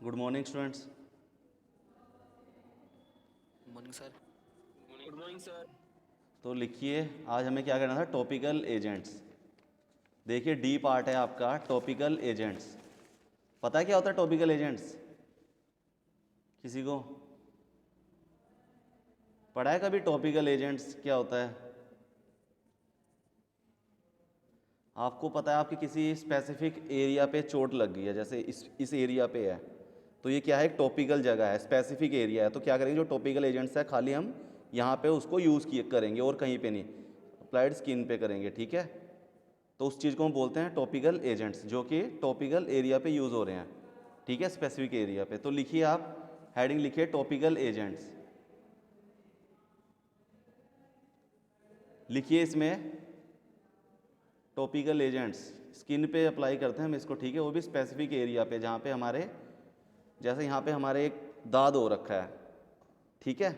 Good morning students. Morning sir. Good morning sir. तो लिखिए, आज हमें क्या करना था, टॉपिकल एजेंट्स। देखिए डी पार्ट है आपका टॉपिकल एजेंट्स। पता है क्या होता है टॉपिकल एजेंट्स? किसी को पढ़ा है कभी टॉपिकल एजेंट्स क्या होता है? आपको पता है आपकी किसी स्पेसिफिक एरिया पे चोट लग गई है, जैसे इस एरिया पे है, तो ये क्या है, एक टॉपिकल जगह है, स्पेसिफिक एरिया है। तो क्या करेंगे, जो टॉपिकल एजेंट्स है खाली हम यहाँ पे उसको यूज़ किए करेंगे और कहीं पे नहीं, अप्लाइड स्किन पे करेंगे, ठीक है। तो उस चीज़ को हम बोलते हैं टॉपिकल एजेंट्स, जो कि टॉपिकल एरिया पे यूज़ हो रहे हैं, ठीक है, स्पेसिफिक एरिया पे। तो लिखिए आप, हेडिंग लिखिए टॉपिकल एजेंट्स। लिखिए इसमें टॉपिकल एजेंट्स स्किन पे अप्लाई करते हैं हम इसको, ठीक है, वो भी स्पेसिफिक एरिया पे, जहाँ पे हमारे, जैसे यहाँ पे हमारे एक दाद हो रखा है, ठीक है,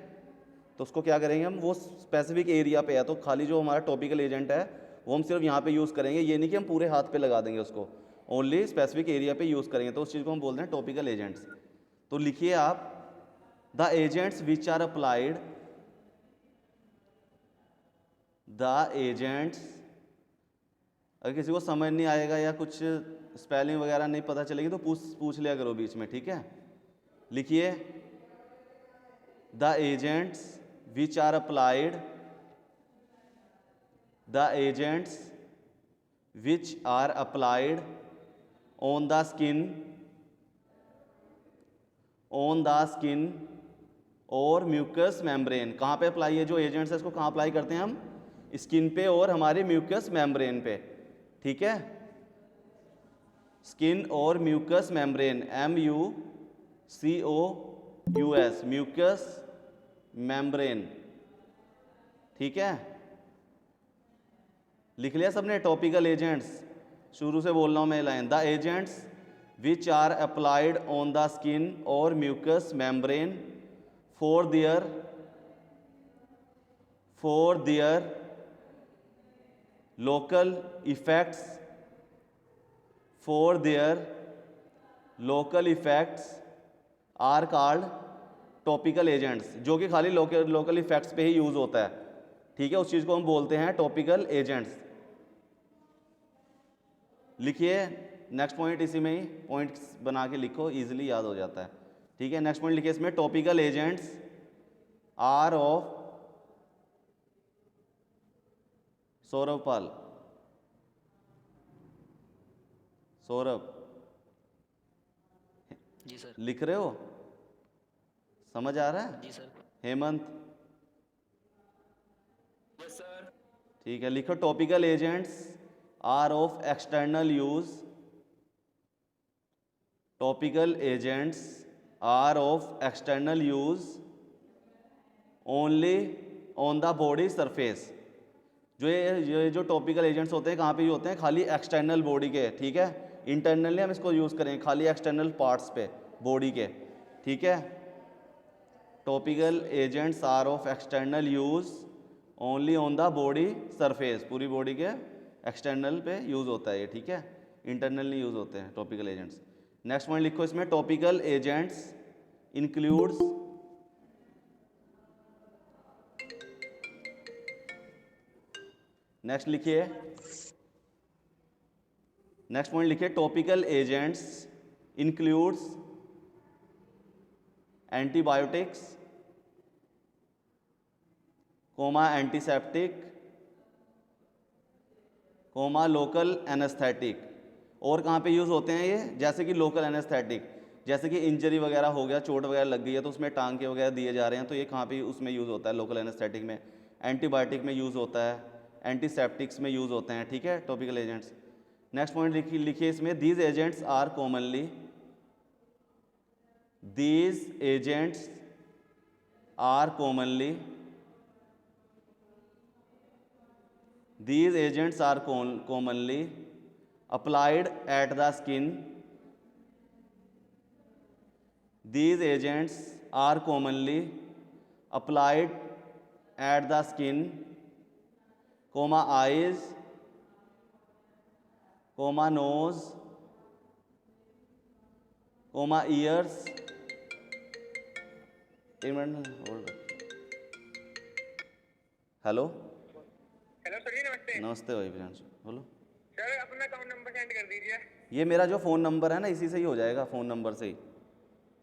तो उसको क्या करेंगे हम, वो स्पेसिफिक एरिया पे है तो खाली जो हमारा टॉपिकल एजेंट है वो हम सिर्फ यहाँ पे यूज़ करेंगे। ये नहीं कि हम पूरे हाथ पे लगा देंगे उसको, ओनली स्पेसिफिक एरिया पे यूज़ करेंगे, तो उस चीज़ को हम बोलते हैं टॉपिकल एजेंट्स। तो लिखिए आप, the agents which are applied, the agents, अगर किसी को समझ नहीं आएगा या कुछ स्पेलिंग वगैरह नहीं पता चलेगी तो पूछ लिया करो बीच में, ठीक है। लिखिए, the agents which are applied, the agents which are applied on the skin, on the skin और म्यूकस मेम्ब्रेन। कहाँ पे अप्लाई है, जो एजेंट्स है इसको कहाँ अप्लाई करते हैं हम, स्किन पे और हमारे म्यूकस मेम्ब्रेन पे, ठीक है। स्किन और mucous membrane, MUCOUS, mucous membrane, ठीक है। लिख लिया सबने टॉपिकल एजेंट्स? शुरू से बोल रहा हूं मैं line, the agents which are applied on the skin और mucous membrane for their local effects, for their local effects are called topical agents, जो कि खाली लोकल इफेक्ट्स पे ही यूज़ होता है, ठीक है, उस चीज़ को हम बोलते हैं टॉपिकल एजेंट्स। लिखिए नेक्स्ट पॉइंट, इसी में ही पॉइंट्स बना के लिखो, इजीली याद हो जाता है, ठीक है। नेक्स्ट पॉइंट लिखिए इसमें, topical agents are of, Saurabh Pal, Saurabh ji sir. लिख रहे हो, समझ आ रहा है? जी सर। Hemant, yes sir. ठीक है, लिखो topical agents are of external use, topical agents are of external use only on the body surface. ये जो टॉपिकल एजेंट्स होते हैं कहाँ पे होते हैं, खाली एक्सटर्नल बॉडी के, ठीक है। इंटरनली हम इसको यूज़ करें खाली एक्सटर्नल पार्ट्स पे बॉडी के, ठीक है। Topical agents are of external use only on the body surface, पूरी बॉडी के एक्सटर्नल पे यूज़ होता है ये, ठीक है, इंटरनली यूज़ होते हैं टॉपिकल एजेंट्स। नेक्स्ट पॉइंट लिखो इसमें, टॉपिकल एजेंट्स इंक्लूड्स, नेक्स्ट लिखिए, नेक्स्ट पॉइंट लिखिए, topical agents includes antibiotics, comma antiseptic, comma local anaesthetic. और कहाँ पे यूज़ होते हैं ये, जैसे कि लोकल एनेस्थेटिक, जैसे कि इंजरी वगैरह हो गया, चोट वगैरह लग गई है तो उसमें टांके वगैरह दिए जा रहे हैं, तो ये कहाँ पे उसमें यूज़ होता है, लोकल एनेस्थेटिक में। एंटीबायोटिक में यूज़ होता है, एंटीसेप्टिक्स में यूज़ होते हैं, ठीक है, टॉपिकल एजेंट्स। नेक्स्ट पॉइंट लिखिए इसमें, these agents are commonly, these agents are commonly, these agents are commonly applied at the skin, these agents are commonly applied at the skin, comma eyes, comma nose, comma ears, एक minute hold. Hello hello sir ji, नमस्ते। नमस्ते भाई प्रियांशु, बोलो। Sir अपना account number send कर दीजिए। ये मेरा जो फ़ोन नंबर है ना, इसी से ही हो जाएगा, फ़ोन नंबर से ही,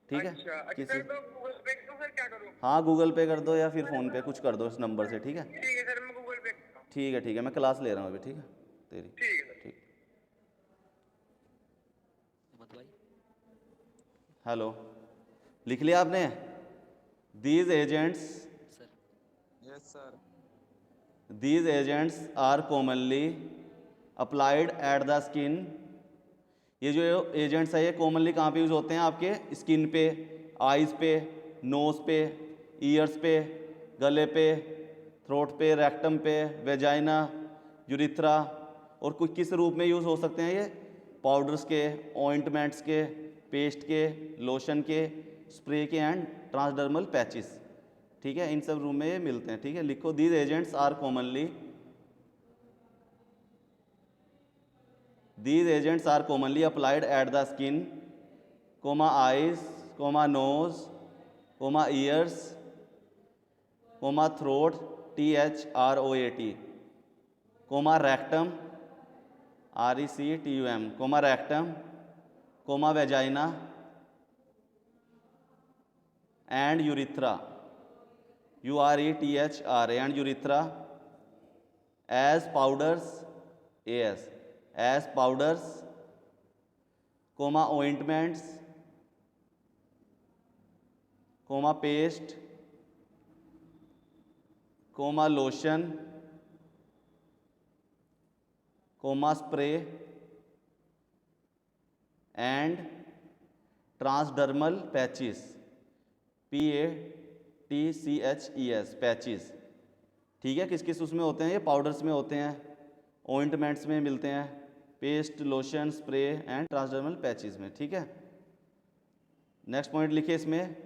ठीक है। अच्छा अच्छा किसी सर, तो गूगल पे करूँ सर, क्या करूँ? हाँ गूगल पे कर दो या फिर फ़ोन पे, कुछ कर दो इस नंबर से, ठीक है। ठीक है सर, मैं गूगल पे करता हूँ। ठीक है, मैं क्लास ले रहा हूँ अभी, ठीक है तेरी। ठीक है सर। ठीक। मत भाई। हेलो, लिख लिया आपने? These agents, sir. Yes sir. these agents are commonly applied at the skin। ये जो एजेंट्स है ये कॉमनली कहाँ पे यूज़ होते हैं? आपके स्किन पे, आइज़ पे, नोज़ पे, ईयर्स पे, गले पे, थ्रोट पे, रेक्टम पे, वेजाइना, यूरिथ्रा। और कुछ किस रूप में यूज़ हो सकते हैं ये? पाउडर्स के, ऑइंटमेंट्स के, पेस्ट के, लोशन के, स्प्रे के एंड ट्रांसडर्मल पैचेस, ठीक है। इन सब रूम में ये मिलते हैं, ठीक है। लिखो these agents are commonly, these agents are commonly applied at the skin, comma eyes, comma nose, comma ears, comma throat, throat, comma rectum, rectum, comma rectum, comma vagina and urethra, urethra and urethra, as powders, as powders, comma ointments, comma paste, comma lotion, comma spray and transdermal patches, patches, patches, ठीक है। किस किस उसमें होते हैं? ये powders में होते हैं, ऑइंटमेंट्स में मिलते हैं, paste, lotion, spray and transdermal patches में, ठीक है। नेक्स्ट पॉइंट लिखिए इसमें,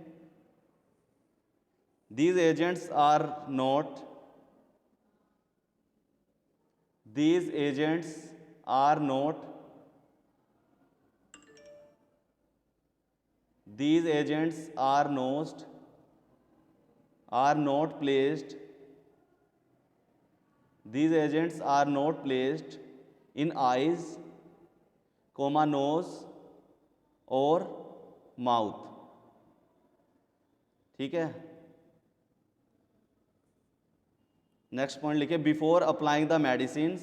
these agents are not, these agents are not, these agents are not placed, these agents are not placed in eyes, comma nose or mouth, ठीक है। Next point लिखिए, before applying the medicines,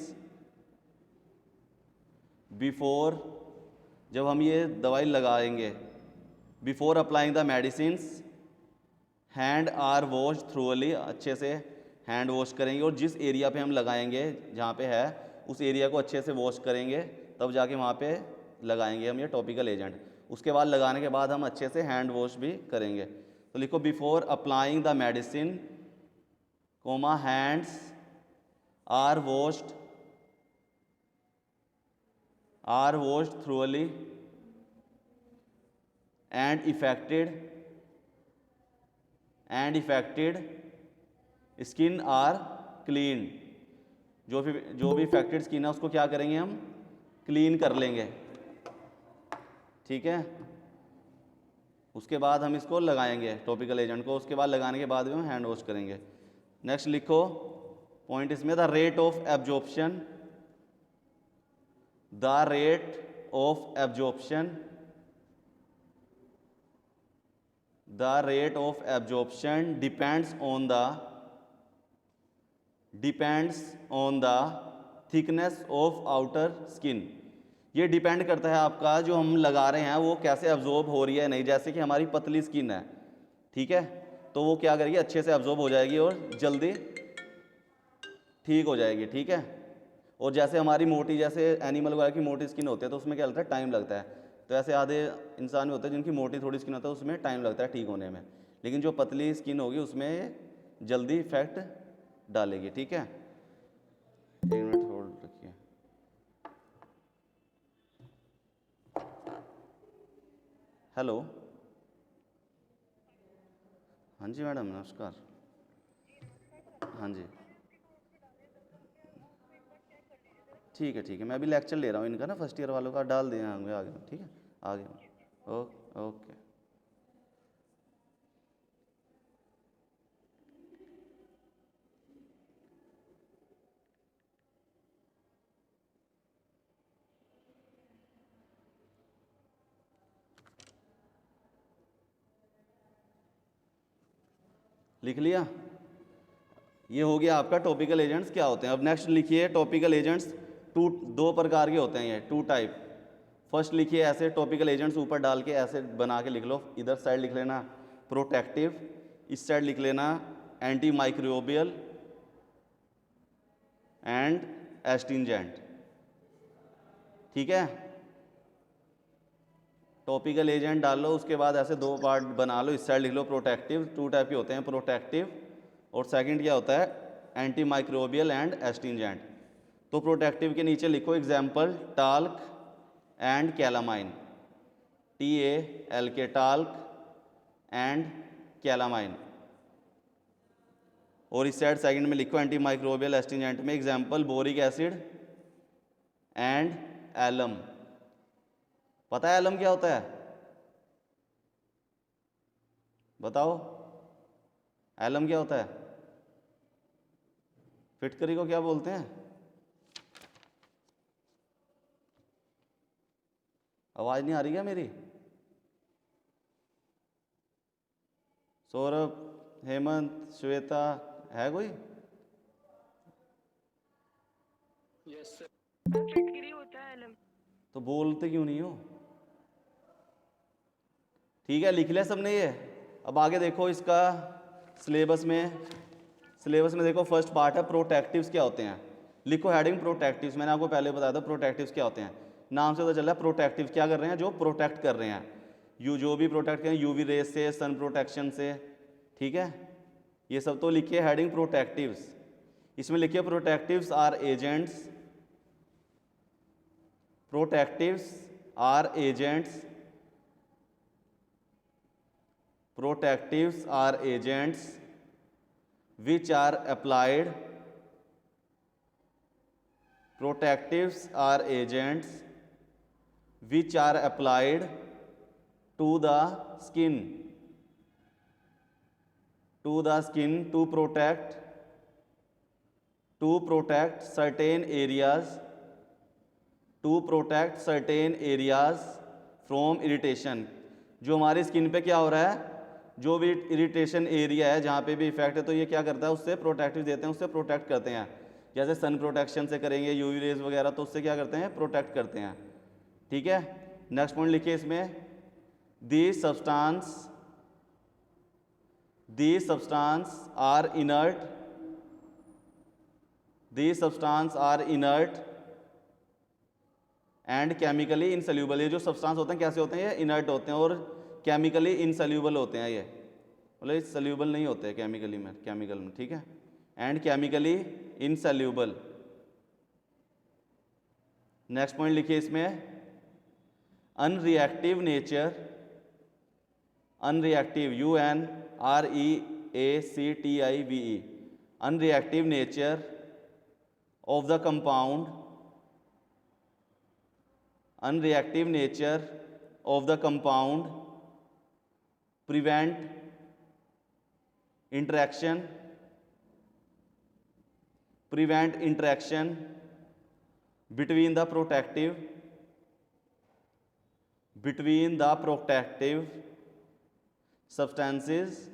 before जब हम ये दवाई लगाएंगे, before applying the medicines hand are wash thoroughly, अच्छे से हैंड वॉश करेंगे, और जिस एरिया पे हम लगाएंगे जहाँ पे है उस एरिया को अच्छे से वॉश करेंगे, तब जाके वहाँ पे लगाएंगे हम ये टॉपिकल एजेंट। उसके बाद लगाने के बाद हम अच्छे से हैंड वॉश भी करेंगे। तो लिखो before applying the medicine, comma hands are washed thoroughly and affected skin are cleaned, जो भी इफेक्टेड स्किन है उसको क्या करेंगे हम? क्लीन कर लेंगे, ठीक है। उसके बाद हम इसको लगाएंगे टॉपिकल एजेंट को, उसके बाद लगाने के बाद भी हम हैंड वॉश करेंगे। नेक्स्ट लिखो पॉइंट इसमें, the rate of absorption, the rate of absorption, the rate of absorption depends on the thickness of outer skin. ये डिपेंड करता है आपका जो हम लगा रहे हैं वो कैसे एब्जॉर्ब हो रही है नहीं। जैसे कि हमारी पतली स्किन है, ठीक है, तो वो क्या करेगी? अच्छे से एब्जॉर्ब हो जाएगी और जल्दी ठीक हो जाएगी, ठीक है। और जैसे हमारी मोटी, जैसे एनिमल वगैरह की मोटी स्किन होती है तो उसमें क्या लगता है? टाइम लगता है। तो ऐसे आधे इंसान में होते हैं जिनकी मोटी थोड़ी स्किन होता है, उसमें टाइम लगता है ठीक होने में, लेकिन जो पतली स्किन होगी उसमें जल्दी इफेक्ट डालेगी, ठीक है। 1 मिनट होल्ड रखिए। हेलो, हाँ जी मैडम, नमस्कार। हाँ जी, ठीक है, मैं अभी लेक्चर ले रहा हूँ इनका ना, फर्स्ट ईयर वालों का, डाल दिए होंगे आगे, ठीक है, आगे। ओके। ओके। लिख लिया? ये हो गया आपका टॉपिकल एजेंट्स क्या होते हैं। अब नेक्स्ट लिखिए टॉपिकल एजेंट्स दो प्रकार के होते हैं, ये 2 टाइप। फर्स्ट लिखिए ऐसे टॉपिकल एजेंट्स ऊपर डाल के ऐसे बना के लिख लो। इधर साइड लिख लेना प्रोटेक्टिव, इस साइड लिख लेना एंटी माइक्रोबियल एंड एस्टिंजेंट। ठीक है, टॉपिकल एजेंट डाल लो, उसके बाद ऐसे 2 पार्ट बना लो। इस साइड लिख लो प्रोटेक्टिव, 2 टाइप के होते हैं, प्रोटेक्टिव और सेकंड क्या होता है एंटी माइक्रोबियल एंड एस्टिंजेंट। तो प्रोटेक्टिव के नीचे लिखो example talc and calamine, TALK talc and calamine. और इस साइड सेकंड में लिखो एंटी माइक्रोबियल एस्टिंजेंट में example boric acid and alum. पता है एलम क्या होता है? बताओ एलम क्या होता है? फिटकरी को क्या बोलते हैं? आवाज नहीं आ रही क्या मेरी? सौरभ, हेमंत, श्वेता, है कोई? Yes sir. फिटकरी होता है एलम। तो बोलते क्यों नहीं हो? ठीक है, लिख लिया सबने ये। अब आगे देखो इसका सिलेबस में देखो फर्स्ट पार्ट है प्रोटेक्टिव्स क्या होते हैं। लिखो हेडिंग प्रोटेक्टिव्स। मैंने आपको पहले बताया था प्रोटेक्टिव्स क्या होते हैं, नाम से पता चल रहा है प्रोटेक्टिव क्या कर रहे हैं, जो प्रोटेक्ट कर रहे हैं। जो भी प्रोटेक्ट करें यूवी रेस से, सन प्रोटेक्शन से। ठीक है, ये सब तो लिखिए हेडिंग प्रोटेक्टिव्स। इसमें लिखिए protectives are agents, protectives are agents, protectives are agents which are applied, protectives are agents which are applied to the skin to protect certain areas from irritation। जो हमारी स्किन पे क्या हो रहा है, जो भी इरिटेशन एरिया है जहाँ पे भी इफेक्ट है, तो ये क्या करता है उससे प्रोटेक्टिव देते हैं, उससे प्रोटेक्ट करते हैं। जैसे सन प्रोटेक्शन से करेंगे यूवी रेज वगैरह, तो उससे क्या करते हैं प्रोटेक्ट करते हैं। ठीक है, नेक्स्ट पॉइंट लिखिए इसमें the substances are inert and chemically insoluble. ये जो सब्सटेंस होते हैं कैसे होते हैं, ये इनर्ट होते हैं और केमिकली इनसल्यूबल होते हैं। ये मतलब सल्यूबल नहीं होते केमिकल में। ठीक है, एंड केमिकली इनसल्यूबल। नेक्स्ट पॉइंट लिखिए इसमें unreactive nature, UNREACTIVE, unreactive nature of the compound prevent interaction between the protective substances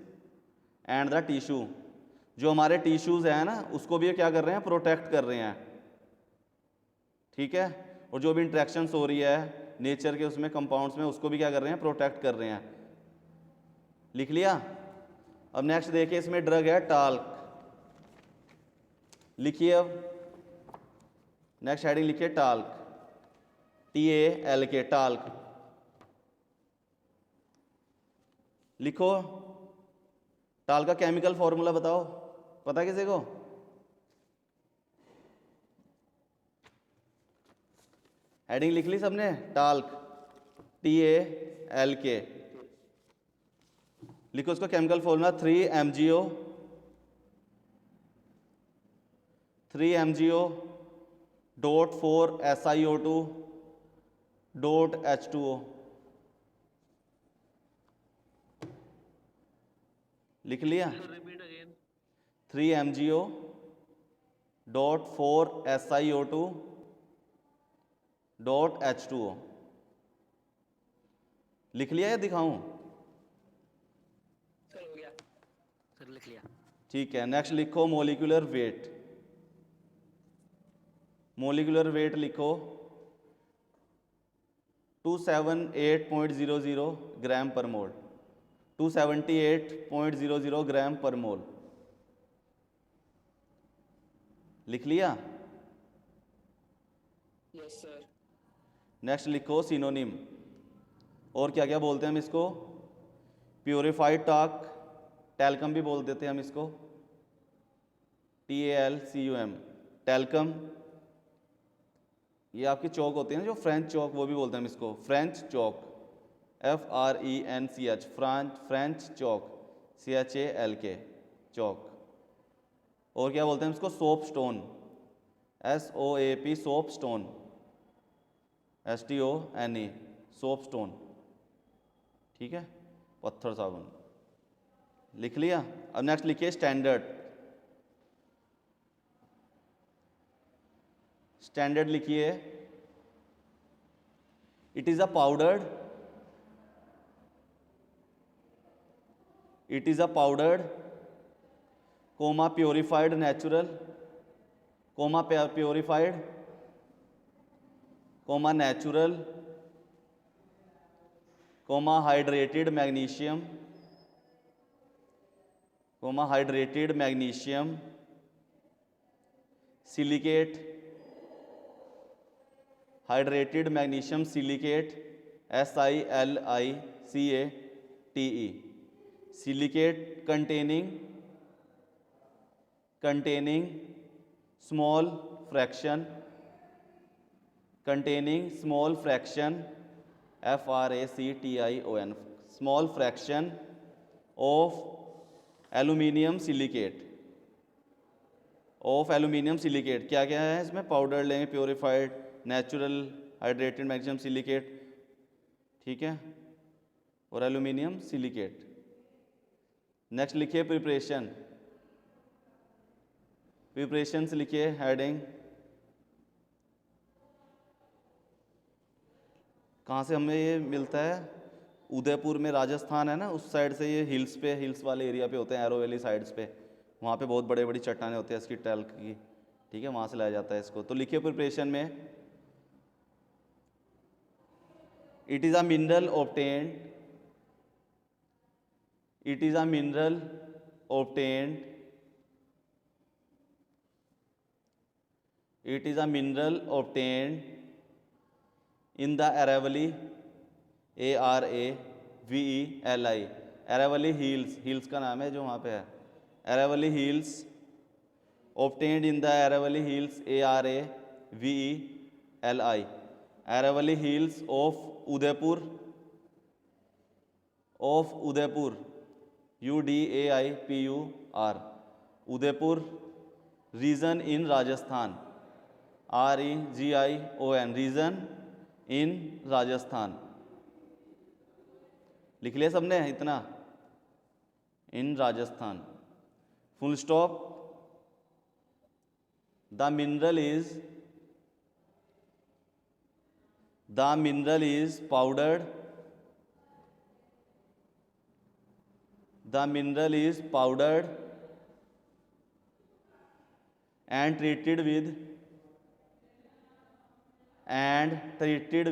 and the tissue। जो हमारे टिश्यूज हैं ना, उसको भी ये क्या कर रहे हैं प्रोटेक्ट कर रहे हैं। ठीक है, और जो भी इंट्रैक्शंस हो रही है नेचर के उसमें कंपाउंड्स में, उसको भी क्या कर रहे हैं प्रोटेक्ट कर रहे हैं। लिख लिया? अब नेक्स्ट देखिए इसमें ड्रग है टाल्क। लिखिए अब नेक्स्ट हेडिंग लिखिए टाल्क, TALK टाल्क। लिखो टाल्क का केमिकल फॉर्मूला बताओ, पता किसी को? हेडिंग लिख ली सबने टाल्क, TALK। लिखो उसका केमिकल फॉर्मूला 3MgO.4SiO2.H2O। लिख लिया। Sir, repeat again. 3 MgO dot 4 SiO2 dot H2O। लिख लिया या दिखाऊं? Sir, हो गया. Sir, लिख लिया. ठीक है, नेक्स्ट लिखो मोलिकुलर वेट। मोलिकुलर वेट लिखो 278.00 ग्राम पर मोल। 278.00 ग्राम पर मोल। लिख लिया। Yes, sir. नेक्स्ट लिखो सिनोनिम। और क्या क्या बोलते हैं हम इसको? प्योरीफाइड टाक, टैल्कम भी बोल देते हैं हम इसको, TALCUM, टैल्कम। ये आपकी चौक होती है ना जो फ्रेंच चौक, वो भी बोलते हैं हम इसको French chalk, FRENCH, French chalk, CHALK, chalk. और क्या बोलते हैं इसको? Soap stone, SOAP, soap stone, STONE, soap stone. ठीक है, पत्थर साबुन। लिख लिया। अब नेक्स्ट लिखिए स्टैंडर्ड। स्टैंडर्ड लिखिए it is a powdered, it is a powdered comma purified natural, comma purified, comma natural, comma hydrated magnesium, comma hydrated magnesium silicate, hydrated magnesium silicate, SILICATE, silicate containing small fraction, FRACTION, small fraction of aluminium silicate, क्या क्या है इसमें? Powder लेंगे, purified, natural, hydrated magnesium silicate, ठीक है, और aluminium silicate. Next लिखिए preparation. Preparations लिखिए हेडिंग। कहाँ से हमें ये मिलता है? उदयपुर में, राजस्थान है ना, उस साइड से ये हिल्स पे, हिल्स वाले एरिया पे होते हैं, एरो वैली साइड्स पे, वहाँ पे बहुत बड़े बड़ी चट्टानें होती हैं इसकी टैल्क की, ठीक है, वहाँ से लाया जाता है इसको। तो लिखिए प्रिपरेशन में it is a mineral obtained, it is a mineral obtained, it is a mineral obtained in the Aravalli, ARAVELI, Aravalli hills, hills का नाम है जो वहाँ पे है, Aravalli hills, obtained in the Aravalli hills, ARAVELI, Aravalli hills of Udaipur, UDAIPUR, Udaipur region in Rajasthan, REGION, region in Rajasthan. लिख लिया सबने इतना? In Rajasthan, full stop. The mineral is powdered, the mineral is powdered and treated with TREATED,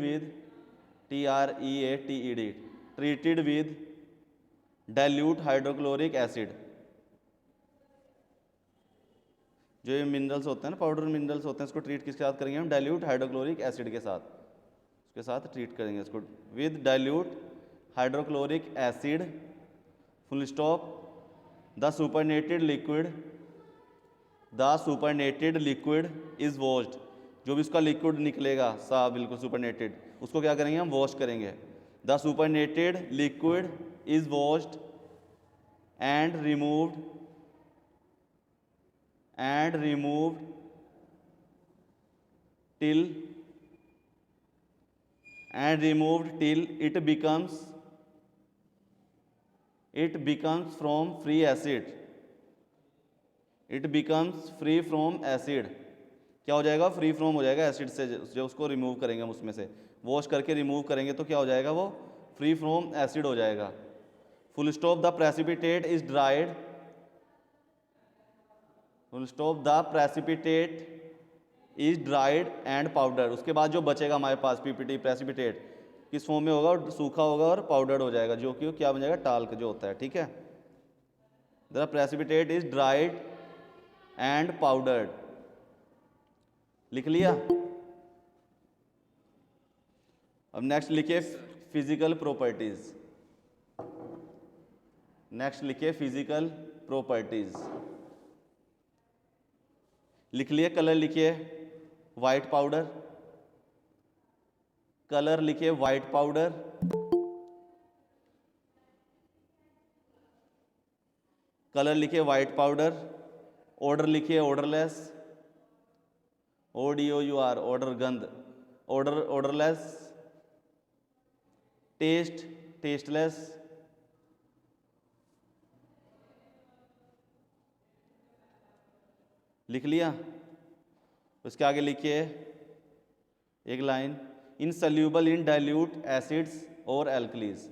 treated with dilute hydrochloric acid. जो ये minerals होते हैं ना, powder minerals होते हैं, इसको ट्रीट किसके साथ करेंगे हम? डाइल्यूट हाइड्रोक्लोरिक एसिड के साथ, उसके साथ ट्रीट करेंगे इसको, with dilute hydrochloric acid, full stop. The supernatant liquid is washed, जो भी इसका लिक्विड निकलेगा साफ बिल्कुल सुपरनेटेड, उसको क्या करेंगे हम? वॉश करेंगे। The supernatant liquid is washed and removed till it becomes it becomes from free acid, it becomes free from acid, क्या हो जाएगा, फ्री फ्रॉम हो जाएगा एसिड से, जो उसको रिमूव करेंगे हम उसमें से, वॉश करके रिमूव करेंगे तो क्या हो जाएगा, वो फ्री फ्रॉम एसिड हो जाएगा। Full stop the precipitate is dried, full stop the precipitate is dried and powder, उसके बाद जो बचेगा हमारे पास पीपीटी प्रेसिपिटेट किस फॉर्म में होगा, और सूखा होगा और पाउडर्ड हो जाएगा, जो कि क्या बन जाएगा, टाल्क जो होता है, ठीक है। The precipitate is dried and powdered, लिख लिया। अब नेक्स्ट लिखिए फिजिकल प्रॉपर्टीज, नेक्स्ट लिखिए फिजिकल प्रॉपर्टीज, लिख लिए। कलर लिखिए वाइट पाउडर, कलर लिखिए वाइट पाउडर, कलर लिखिए वाइट पाउडर। ऑर्डर लिखिए ऑर्डरलेस, ODOUR ऑर्डर गंध, ऑर्डर ऑर्डरलेस। टेस्ट टेस्टलेस, लिख लिया। उसके आगे लिखिए एक लाइन, इनसल्यूबल इन डाइल्यूट एसिड्स और एल्कलीज,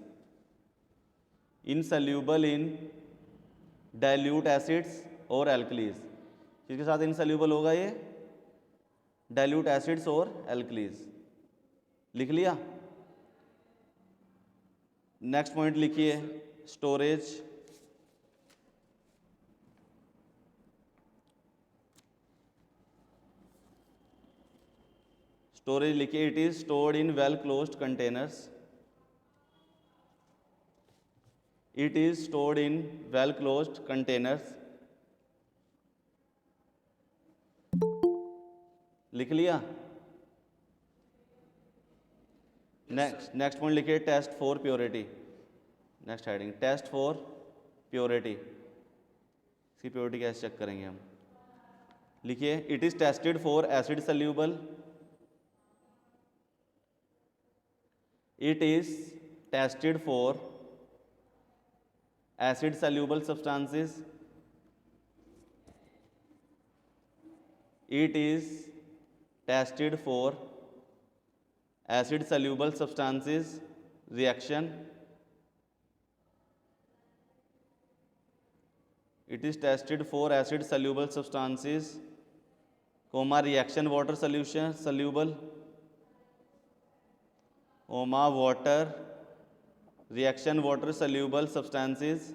इनसल्यूबल इन डाइल्यूट एसिड्स और एल्कलीज, किसके साथ इनसल्यूबल होगा ये, डाइल्यूट एसिड्स और एल्कलीज, लिख लिया। नेक्स्ट पॉइंट लिखिए स्टोरेज, स्टोरेज लिखिए it is stored in well closed containers, it is stored in well closed containers, लिख लिया। नेक्स्ट पॉइंट लिखिए test for purity, next heading test for purity, इसकी purity कैसे चेक करेंगे हम, लिखिए it is tested for acid soluble, इट is tested फॉर acid soluble substances, it is tested for acid soluble substances reaction, it is tested for acid soluble substances comma reaction water solution soluble comma water reaction water soluble substances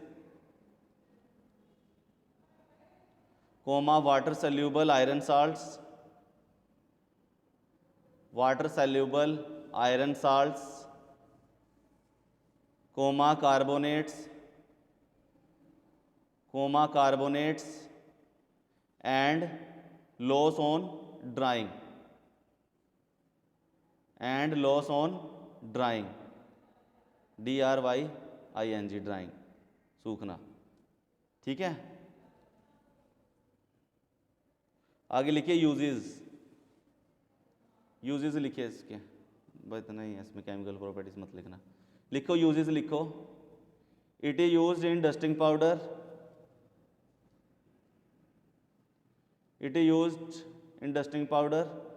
comma water soluble iron salts, water soluble iron salts comma carbonates and loss on drying, and loss on drying, DRYING drying, सूखना, ठीक है। आगे लिखिए uses, uses लिखिए इसके, बस इतना ही है, इसमें केमिकल प्रॉपर्टीज मत लिखना, लिखो यूजेस लिखो। It is used in dusting powder, it is used in dusting powder.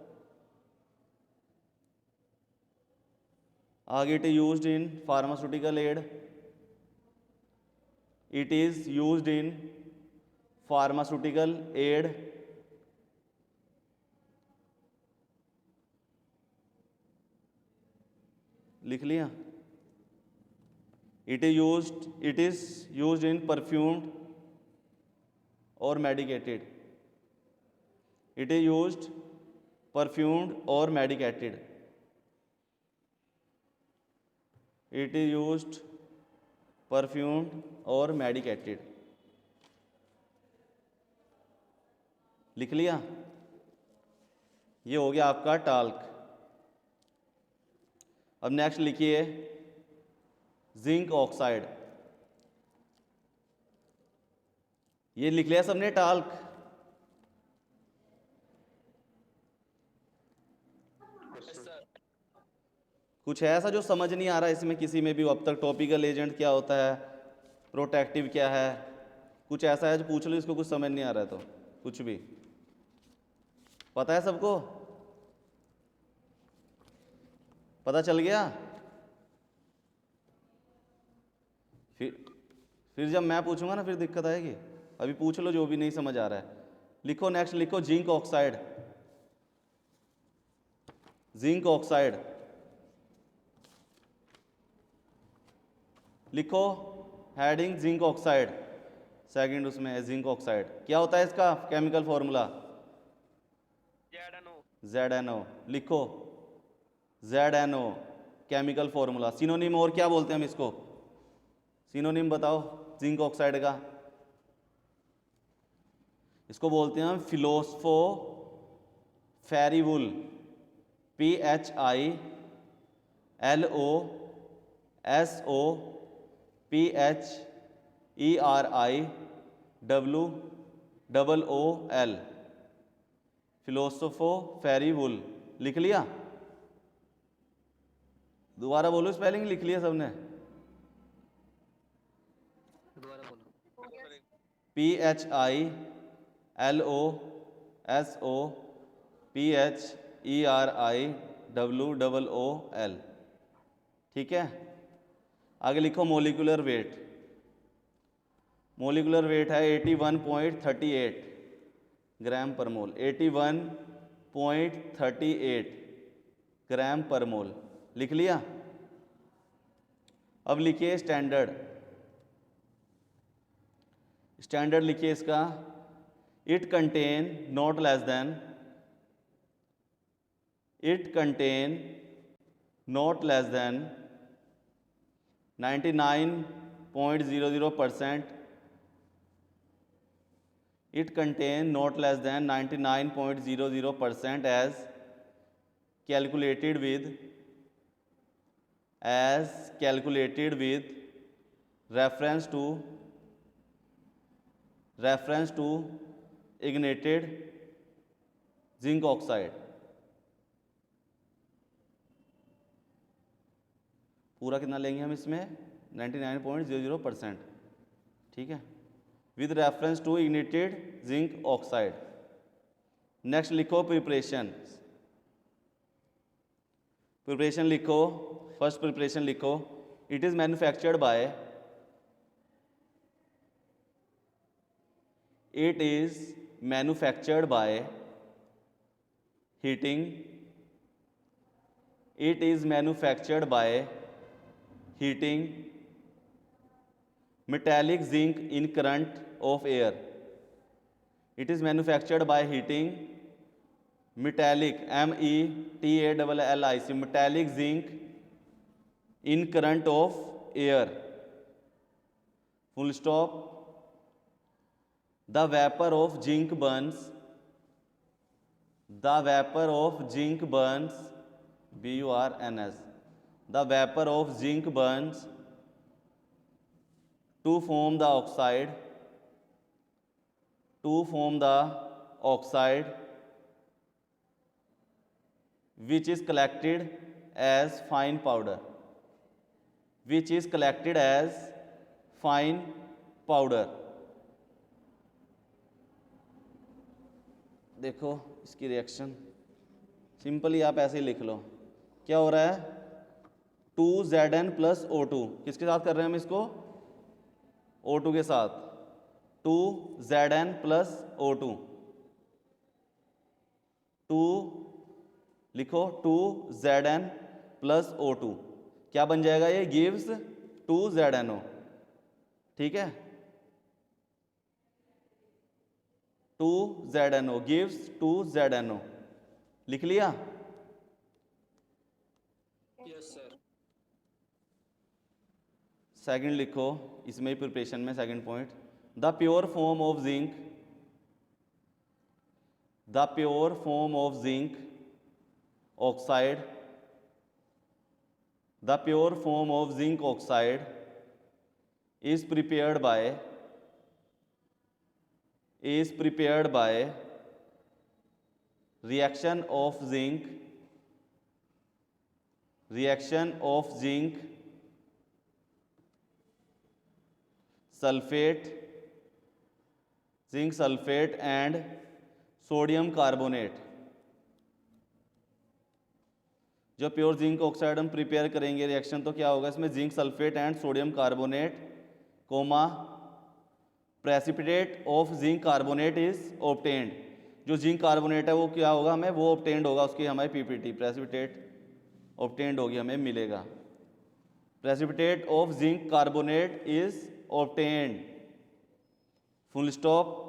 आगे it is used in pharmaceutical aid, it is used in pharmaceutical aid. लिख लिया। It is used in perfumed और medicated, it is used perfumed और medicated, it is used perfumed और medicated, लिख लिया। ये हो गया आपका टाल्क। अब नेक्स्ट लिखिए जिंक ऑक्साइड, ये लिख लिया सबने टाल्क। कुछ है ऐसा जो समझ नहीं आ रहा इसमें किसी में भी अब तक, टॉपिकल एजेंट क्या होता है, प्रोटेक्टिव क्या है, कुछ ऐसा है जो पूछ लो, इसको कुछ समझ नहीं आ रहा है तो कुछ भी पता है सबको, पता चल गया। फिर जब मैं पूछूंगा ना फिर दिक्कत आएगी, अभी पूछ लो जो भी नहीं समझ आ रहा है। लिखो नेक्स्ट, लिखो जिंक ऑक्साइड, जिंक ऑक्साइड लिखो, हेडिंग जिंक ऑक्साइड, सेकंड उसमें है जिंक ऑक्साइड। क्या होता है इसका केमिकल फॉर्मूला? ZnO। लिखो ZnO केमिकल फॉर्मूला। सिनोनिम और क्या बोलते हैं हम इसको, सिनोनिम बताओ जिंक ऑक्साइड का? इसको बोलते हैं हम फिलोस्फो फेरिवुल, PHILOSOPHERIWOOL, फिलोसोफो फेरिवुल। लिख लिया? दोबारा बोलो स्पेलिंग, लिख लिया सबने? दोबारा बोलो। PHILOSOPHERIWOOL। ठीक है, आगे लिखो मोलिकुलर वेट। मोलिकुलर वेट है 81.38 ग्राम पर मोल, 81.38 ग्राम पर मोल। लिख लिया? अब लिखिए स्टैंडर्ड, स्टैंडर्ड लिखिए इसका, it contain not less than, it contain not less than 99.00%, it contain not less than 99.00% as calculated with reference to ignited zinc oxide। पूरा कितना लेंगे हम इसमें? 99.00%। ठीक है, with reference to ignited zinc oxide. Next लिखो प्रिपरेशन, प्रिपरेशन लिखो, first preparation लिखो, it is manufactured by, it is manufactured by heating, it is manufactured by heating metallic zinc in current of air, it is manufactured by heating metallic METALLIC metallic zinc in current of air, full stop। the vapor of zinc burns, the vapor of zinc burns, BURNS, the vapor of zinc burns to form the oxide, to form the oxide which is collected as fine powder, which is collected as fine powder। देखो इसकी reaction simply आप ऐसे ही लिख लो, क्या हो रहा है? 2Zn plus O2, किसके साथ कर रहे हैं हम इसको? O2 के साथ, 2Zn प्लस O2, 2 लिखो 2Zn प्लस O2, क्या बन जाएगा ये? Gives 2ZnO। ठीक है, 2ZnO गिव्स 2ZnO। लिख लिया? Yes sir. सेकंड लिखो, इसमें ही प्रिपरेशन में second point, the pure form of zinc, the pure form of zinc oxide, the pure form of zinc oxide is prepared by reaction of zinc sulphate, zinc sulphate and sodium carbonate. जो pure zinc oxide हम prepare करेंगे reaction, तो क्या होगा इसमें, zinc sulphate and sodium carbonate comma precipitate of zinc carbonate is obtained. जो zinc carbonate है वो क्या होगा, हमें वो ऑब्टेन्ड होगा, उसकी हमारी पीपीटी प्रेसिपिटेट ऑब्टेन्ड होगी, हमें मिलेगा। Precipitate of zinc carbonate is obtained, full stop.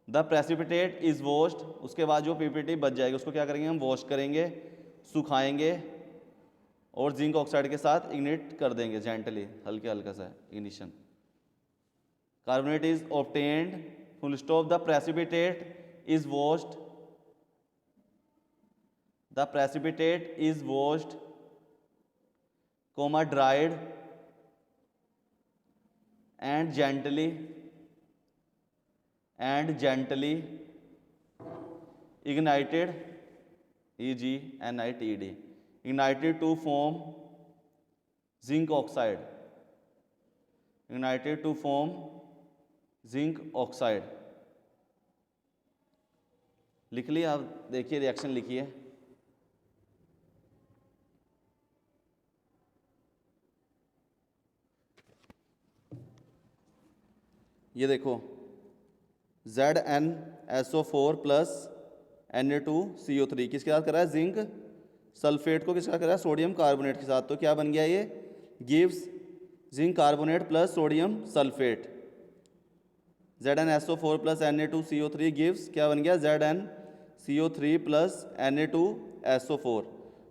The precipitate is washed, उसके बाद जो पीपीटी बच जाएगी उसको क्या करेंगे हम, वॉश करेंगे, सुखाएंगे और जिंक ऑक्साइड के साथ इग्निट कर देंगे जेंटली, हल्के हल्का सा ignition. Carbonate is obtained, full stop. The precipitate is washed, the precipitate is washed comma dried and gently ignited, EGNITED, ignited to form zinc oxide, ignited to form zinc oxide। लिख लिया, आप देखिए reaction लिखिए। ये देखो ZnSO4 plus Na2CO3 किसके साथ कर रहा है, जिंक सल्फेट को किसके साथ कर रहा है, सोडियम कार्बोनेट के साथ। तो क्या बन गया ये, gives zinc carbonate plus sodium sulphate. ZnSO4 plus Na2CO3 gives क्या बन गया, ZnCO3 प्लस Na2SO4।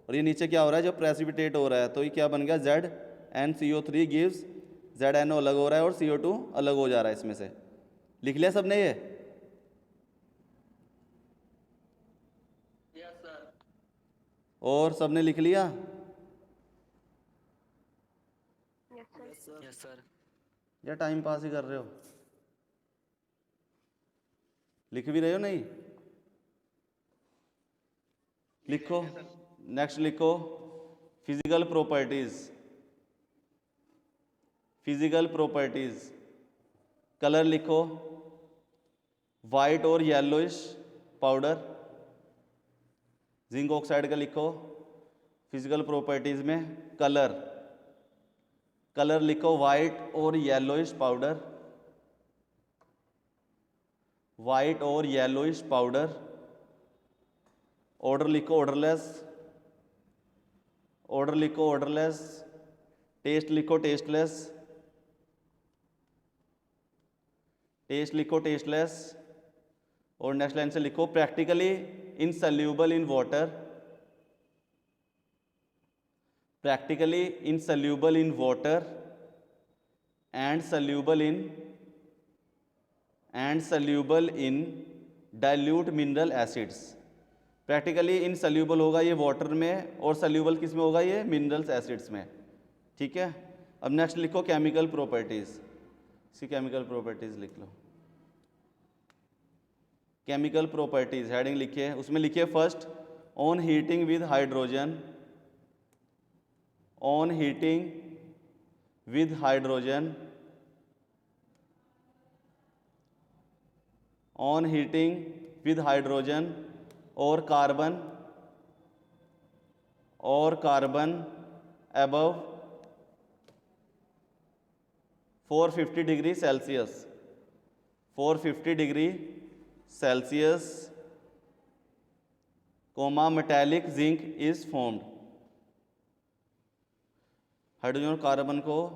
और ये नीचे क्या हो रहा है, जब प्रेसिपिटेट हो रहा है तो ये क्या बन गया, ZnCO3 गिव्स ZnO अलग हो रहा है और CO2 अलग हो जा रहा है इसमें से। लिख लिया सबने ये, यस सर। और सबने लिख लिया। Yes sir. Yes sir. या टाइम पास ही कर रहे हो, लिख भी रहे हो नहीं, लिखो। नेक्स्ट लिखो physical properties, physical properties. Colour लिखो, वाइट और येलोइश पाउडर। जिंक ऑक्साइड का लिखो फिजिकल प्रॉपर्टीज में कलर, कलर लिखो वाइट और येलोइश पाउडर, वाइट और येलोइश पाउडर। ऑर्डर लिखो ऑर्डरलेस, ऑर्डर लिखो ऑर्डरलेस। टेस्ट लिखो टेस्टलेस, टेस्ट लिखो टेस्टलेस। और नेक्स्ट लाइन से लिखो practically insoluble in water, practically insoluble in water and soluble in dilute mineral acids. Practically insoluble होगा ये वाटर में, और सल्यूबल किस में होगा, ये मिनरल्स एसिड्स में। ठीक है, अब नेक्स्ट लिखो केमिकल प्रॉपर्टीज, इसकी केमिकल प्रॉपर्टीज लिख लो। केमिकल प्रॉपर्टीज हेडिंग लिखिए, उसमें लिखिए first on heating with hydrogen, on heating with hydrogen, on heating with hydrogen और carbon above 450 degree Celsius, 450 degree Celsius comma metallic zinc is formed. Hydrogen और carbon को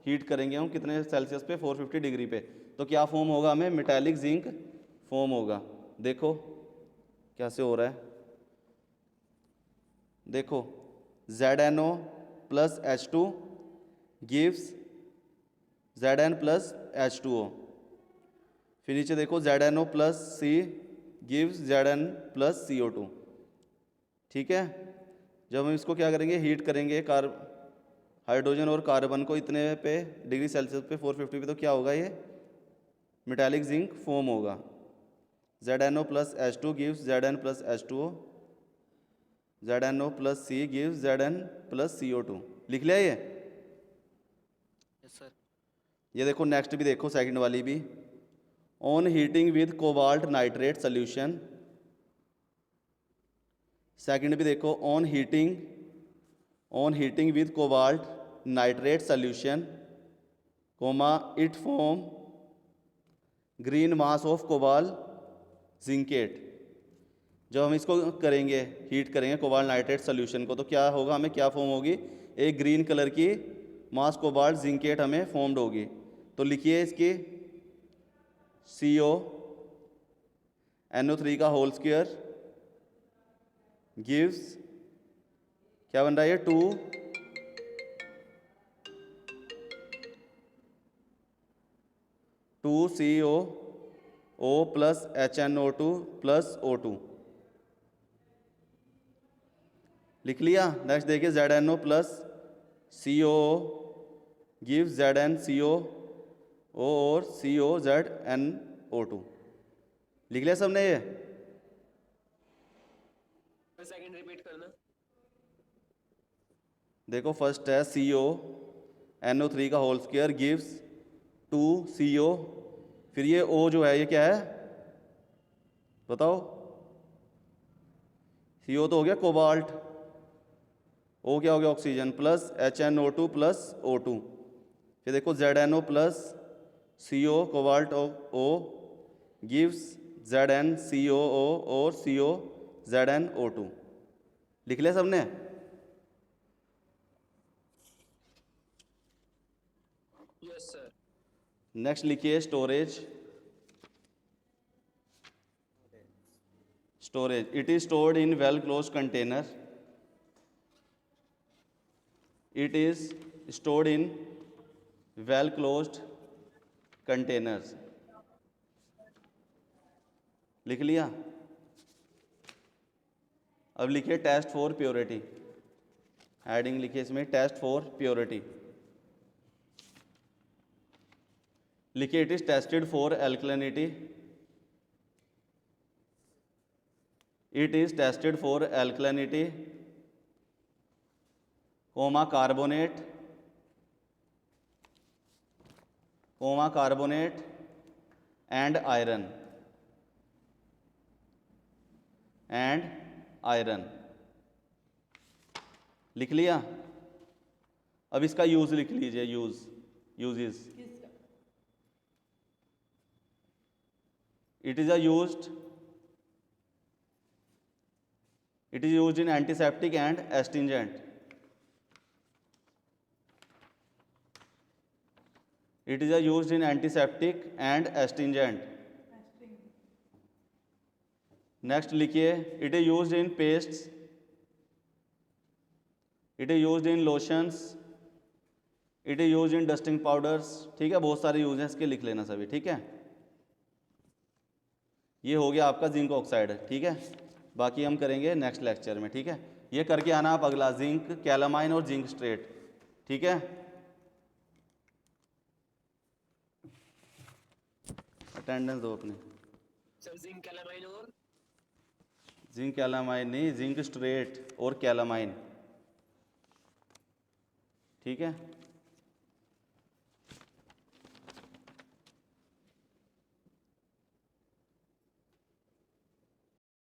heat करेंगे हम कितने सेल्सियस पे, 450 डिग्री पे, तो क्या फॉर्म होगा, हमें मेटालिक जिंक फॉर्म होगा। देखो कैसे हो रहा है, देखो ZnO plus H2 gives Zn plus H2O। फिर नीचे देखो ZnO plus C gives Zn plus CO2। ठीक है, जब हम इसको क्या करेंगे, हीट करेंगे हाइड्रोजन और कार्बन को इतने पे डिग्री सेल्सियस पे 450 पे, तो क्या होगा, ये मेटालिक जिंक फॉर्म होगा। ZnO plus H2 gives Zn plus H2O, ZnO plus C gives Zn plus CO2। लिख लिया ये। Yes sir. ये देखो नेक्स्ट भी देखो, सेकंड वाली भी, on heating with cobalt nitrate solution. Second भी देखो, on heating with cobalt nitrate solution, comma it form green mass of cobalt zincate. जब हम इसको करेंगे, हीट करेंगे कोबाल्ट नाइट्रेट सोल्यूशन को, तो क्या होगा, हमें क्या फॉर्म होगी, एक ग्रीन कलर की मास कोबाल्ट जिंकेट हमें फॉर्म्ड होगी। तो लिखिए इसकी CONO3 का होल स्क्वायर गिव्स, क्या बन रहा है ये, 2CO plus HNO2 plus O2। लिख लिया। नेक्स्ट देखिए ZNO plus COO give ZnCO और COZnO2। लिख लिया सबने ये? सेकंड रिपीट करना। देखो फर्स्ट है CONO3 का होल स्क्वायर गिव्स 2CO, फिर ये O जो है ये क्या है बताओ, CO तो हो गया कोबाल्ट, O क्या हो गया oxygen, plus HNO2 plus O2। फिर देखो ZNO plus CO cobalt O gives ZnCOO और COZnO2। लिख लिया सबने? Yes sir. नेक्स्ट लिखिए storage. It is stored in well closed container. It is stored in well closed containers. लिख लिया? अब लिखिए टेस्ट फॉर प्योरिटी। हेडिंग लिखिए इसमें टेस्ट फॉर प्योरिटी। लिखिए it is tested for alkalinity. It is tested for alkalinity, comma carbonate and iron. लिख लिया? अब इसका यूज लिख लीजिए। Uses. It is used in antiseptic and astringent. It is used in antiseptic and astringent. Next लिखिए, it is used in pastes. It is used in lotions. It is used in dusting powders. ठीक है, बहुत सारे use हैं इसके, लिख लेना सभी। ठीक है, ये हो गया आपका जिंक ऑक्साइड। ठीक है, बाकी हम करेंगे नेक्स्ट लेक्चर में। ठीक है, ये करके आना आप अगला, जिंक कैलामाइन और जिंक स्ट्रेट। ठीक है, अटेंडेंस दो अपनी। सर जिंक कैलामाइन और जिंक कैलामाइन नहीं, जिंक स्ट्रेट और कैलामाइन। ठीक है।